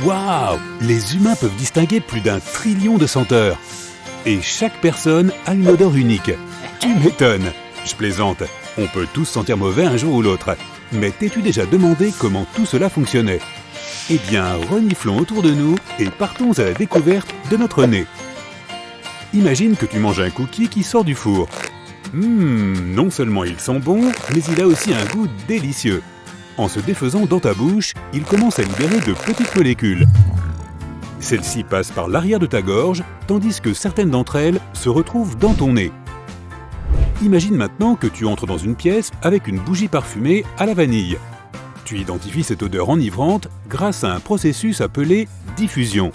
Waouh! Les humains peuvent distinguer plus d'1 trillion de senteurs. Et chaque personne a une odeur unique. Tu m'étonnes! Je plaisante. On peut tous sentir mauvais un jour ou l'autre. Mais t'es-tu déjà demandé comment tout cela fonctionnait? Eh bien, reniflons autour de nous et partons à la découverte de notre nez. Imagine que tu manges un cookie qui sort du four. Non seulement il sent bon, mais il a aussi un goût délicieux. En se défaisant dans ta bouche, il commence à libérer de petites molécules. Celles-ci passent par l'arrière de ta gorge, tandis que certaines d'entre elles se retrouvent dans ton nez. Imagine maintenant que tu entres dans une pièce avec une bougie parfumée à la vanille. Tu identifies cette odeur enivrante grâce à un processus appelé diffusion.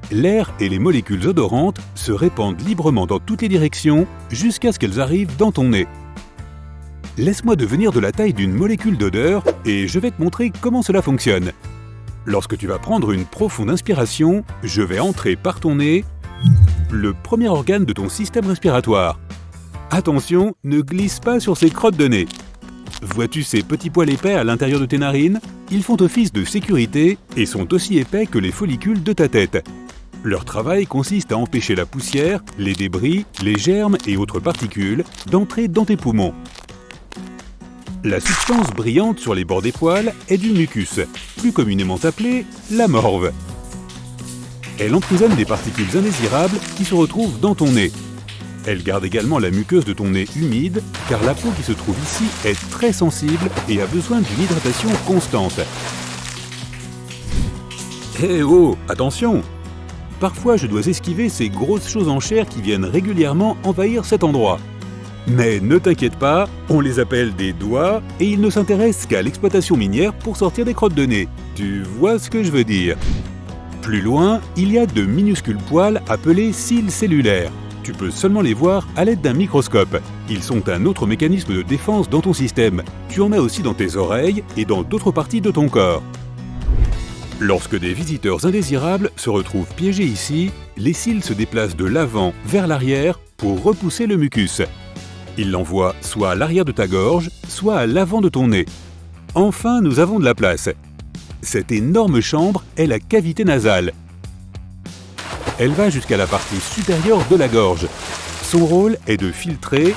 L'air et les molécules odorantes se répandent librement dans toutes les directions jusqu'à ce qu'elles arrivent dans ton nez. Laisse-moi devenir de la taille d'une molécule d'odeur et je vais te montrer comment cela fonctionne. Lorsque tu vas prendre une profonde inspiration, je vais entrer par ton nez, le premier organe de ton système respiratoire. Attention, ne glisse pas sur ces crottes de nez. Vois-tu ces petits poils épais à l'intérieur de tes narines? Ils font office de sécurité et sont aussi épais que les follicules de ta tête. Leur travail consiste à empêcher la poussière, les débris, les germes et autres particules d'entrer dans tes poumons. La substance brillante sur les bords des poils est du mucus, plus communément appelé la morve. Elle emprisonne des particules indésirables qui se retrouvent dans ton nez. Elle garde également la muqueuse de ton nez humide, car la peau qui se trouve ici est très sensible et a besoin d'une hydratation constante. Eh oh, attention! Parfois je dois esquiver ces grosses choses en chair qui viennent régulièrement envahir cet endroit. Mais ne t'inquiète pas, on les appelle des doigts et ils ne s'intéressent qu'à l'exploitation minière pour sortir des crottes de nez. Tu vois ce que je veux dire? Plus loin, il y a de minuscules poils appelés cils cellulaires. Tu peux seulement les voir à l'aide d'un microscope. Ils sont un autre mécanisme de défense dans ton système. Tu en as aussi dans tes oreilles et dans d'autres parties de ton corps. Lorsque des visiteurs indésirables se retrouvent piégés ici, les cils se déplacent de l'avant vers l'arrière pour repousser le mucus. Ils l'envoient soit à l'arrière de ta gorge, soit à l'avant de ton nez. Enfin, nous avons de la place. Cette énorme chambre est la cavité nasale. Elle va jusqu'à la partie supérieure de la gorge. Son rôle est de filtrer,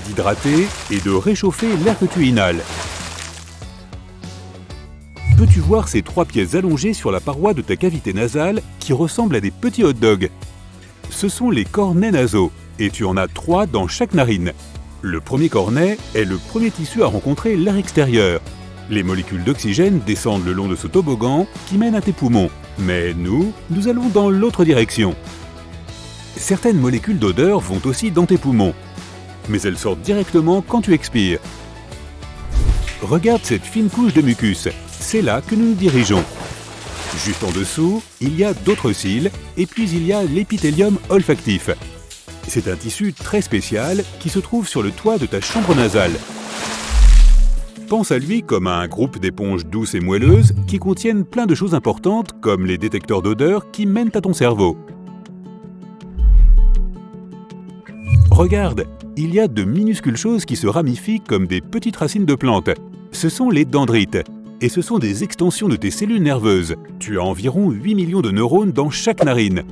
d'hydrater et de réchauffer l'air que tu inhales. Peux-tu voir ces 3 pièces allongées sur la paroi de ta cavité nasale qui ressemblent à des petits hot dogs? Ce sont les cornets nasaux, et tu en as 3 dans chaque narine. Le premier cornet est le premier tissu à rencontrer l'air extérieur. Les molécules d'oxygène descendent le long de ce toboggan qui mène à tes poumons. Mais nous allons dans l'autre direction. Certaines molécules d'odeur vont aussi dans tes poumons, mais elles sortent directement quand tu expires. Regarde cette fine couche de mucus, c'est là que nous nous dirigeons. Juste en dessous, il y a d'autres cils, et puis il y a l'épithélium olfactif. C'est un tissu très spécial qui se trouve sur le toit de ta chambre nasale. Pense à lui comme à un groupe d'éponges douces et moelleuses qui contiennent plein de choses importantes comme les détecteurs d'odeur qui mènent à ton cerveau. Regarde, il y a de minuscules choses qui se ramifient comme des petites racines de plantes. Ce sont les dendrites. Et ce sont des extensions de tes cellules nerveuses. Tu as environ 8 millions de neurones dans chaque narine.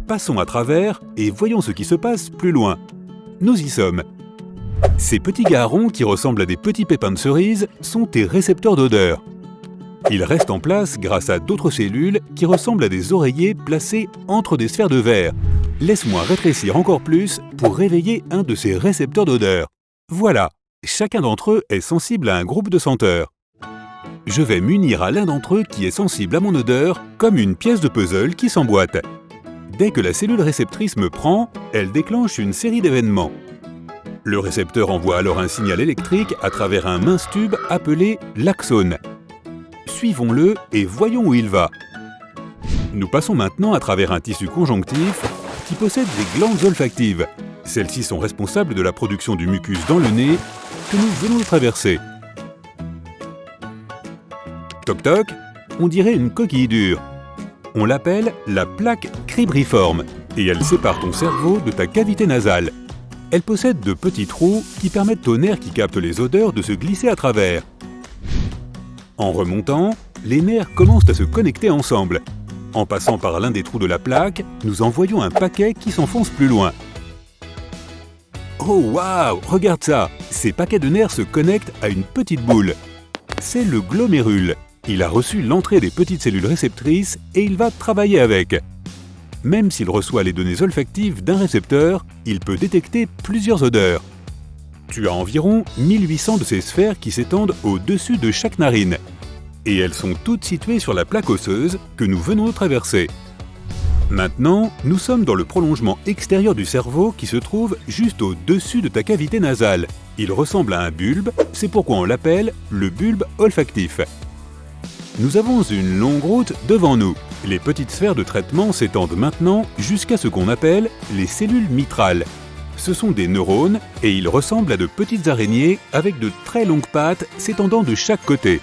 Passons à travers et voyons ce qui se passe plus loin. Nous y sommes. Ces petits garrons qui ressemblent à des petits pépins de cerise sont tes récepteurs d'odeur. Ils restent en place grâce à d'autres cellules qui ressemblent à des oreillers placés entre des sphères de verre. Laisse-moi rétrécir encore plus pour réveiller un de ces récepteurs d'odeur. Voilà, chacun d'entre eux est sensible à un groupe de senteurs. Je vais m'unir à l'un d'entre eux qui est sensible à mon odeur comme une pièce de puzzle qui s'emboîte. Dès que la cellule réceptrice me prend, elle déclenche une série d'événements. Le récepteur envoie alors un signal électrique à travers un mince tube appelé l'axone. Suivons-le et voyons où il va. Nous passons maintenant à travers un tissu conjonctif qui possède des glandes olfactives. Celles-ci sont responsables de la production du mucus dans le nez que nous venons de traverser. Toc toc, on dirait une coquille dure. On l'appelle la plaque cribriforme et elle sépare ton cerveau de ta cavité nasale. Elle possède de petits trous qui permettent au nerf qui capte les odeurs de se glisser à travers. En remontant, les nerfs commencent à se connecter ensemble. En passant par l'un des trous de la plaque, nous envoyons un paquet qui s'enfonce plus loin. Oh waouh, regarde ça! Ces paquets de nerfs se connectent à une petite boule. C'est le glomérule. Il a reçu l'entrée des petites cellules réceptrices et il va travailler avec. Même s'il reçoit les données olfactives d'un récepteur, il peut détecter plusieurs odeurs. Tu as environ 1800 de ces sphères qui s'étendent au-dessus de chaque narine. Et elles sont toutes situées sur la plaque osseuse que nous venons de traverser. Maintenant, nous sommes dans le prolongement extérieur du cerveau qui se trouve juste au-dessus de ta cavité nasale. Il ressemble à un bulbe, c'est pourquoi on l'appelle le bulbe olfactif. Nous avons une longue route devant nous. Les petites sphères de traitement s'étendent maintenant jusqu'à ce qu'on appelle les cellules mitrales. Ce sont des neurones et ils ressemblent à de petites araignées avec de très longues pattes s'étendant de chaque côté.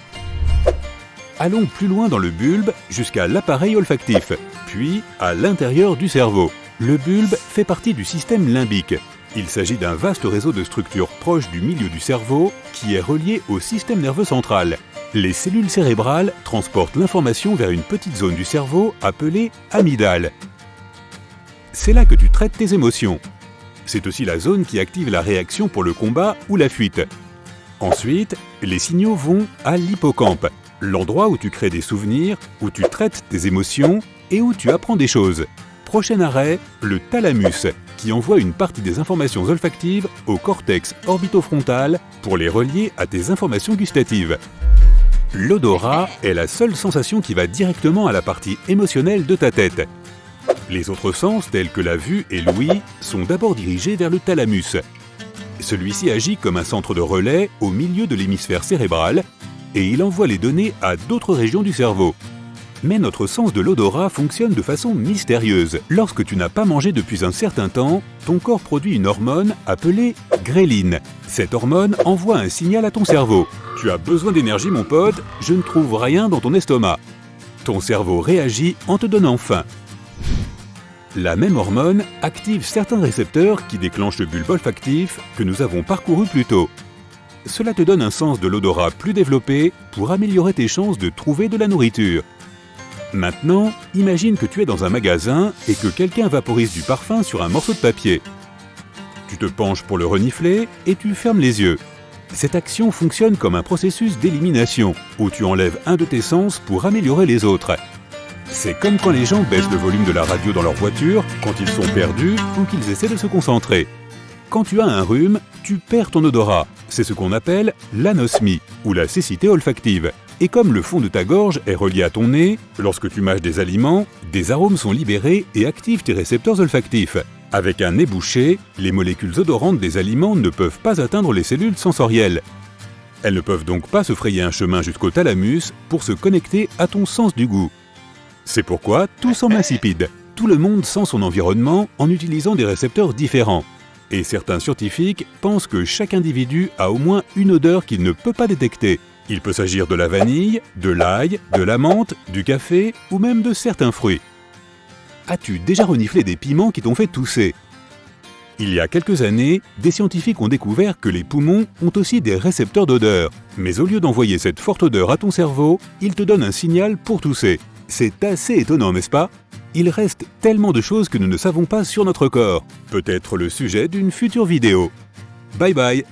Allons plus loin dans le bulbe jusqu'à l'appareil olfactif, puis à l'intérieur du cerveau. Le bulbe fait partie du système limbique. Il s'agit d'un vaste réseau de structures proches du milieu du cerveau qui est relié au système nerveux central. Les cellules cérébrales transportent l'information vers une petite zone du cerveau appelée amygdale. C'est là que tu traites tes émotions. C'est aussi la zone qui active la réaction pour le combat ou la fuite. Ensuite, les signaux vont à l'hippocampe, l'endroit où tu crées des souvenirs, où tu traites tes émotions et où tu apprends des choses. Prochain arrêt, le thalamus, qui envoie une partie des informations olfactives au cortex orbitofrontal pour les relier à tes informations gustatives. L'odorat est la seule sensation qui va directement à la partie émotionnelle de ta tête. Les autres sens, tels que la vue et l'ouïe, sont d'abord dirigés vers le thalamus. Celui-ci agit comme un centre de relais au milieu de l'hémisphère cérébral et il envoie les données à d'autres régions du cerveau. Mais notre sens de l'odorat fonctionne de façon mystérieuse. Lorsque tu n'as pas mangé depuis un certain temps, ton corps produit une hormone appelée gréline. Cette hormone envoie un signal à ton cerveau. « Tu as besoin d'énergie mon pote, je ne trouve rien dans ton estomac. » Ton cerveau réagit en te donnant faim. La même hormone active certains récepteurs qui déclenchent le bulbe olfactif que nous avons parcouru plus tôt. Cela te donne un sens de l'odorat plus développé pour améliorer tes chances de trouver de la nourriture. Maintenant, imagine que tu es dans un magasin et que quelqu'un vaporise du parfum sur un morceau de papier. Tu te penches pour le renifler et tu fermes les yeux. Cette action fonctionne comme un processus d'élimination, où tu enlèves un de tes sens pour améliorer les autres. C'est comme quand les gens baissent le volume de la radio dans leur voiture quand ils sont perdus ou qu'ils essaient de se concentrer. Quand tu as un rhume, tu perds ton odorat. C'est ce qu'on appelle l'anosmie, ou la cécité olfactive. Et comme le fond de ta gorge est relié à ton nez, lorsque tu mâches des aliments, des arômes sont libérés et activent tes récepteurs olfactifs. Avec un nez bouché, les molécules odorantes des aliments ne peuvent pas atteindre les cellules sensorielles. Elles ne peuvent donc pas se frayer un chemin jusqu'au thalamus pour se connecter à ton sens du goût. C'est pourquoi tout semble insipide. Tout le monde sent son environnement en utilisant des récepteurs différents. Et certains scientifiques pensent que chaque individu a au moins une odeur qu'il ne peut pas détecter. Il peut s'agir de la vanille, de l'ail, de la menthe, du café ou même de certains fruits. As-tu déjà reniflé des piments qui t'ont fait tousser? Il y a quelques années, des scientifiques ont découvert que les poumons ont aussi des récepteurs d'odeur. Mais au lieu d'envoyer cette forte odeur à ton cerveau, ils te donnent un signal pour tousser. C'est assez étonnant, n'est-ce pas? Il reste tellement de choses que nous ne savons pas sur notre corps. Peut-être le sujet d'une future vidéo. Bye bye!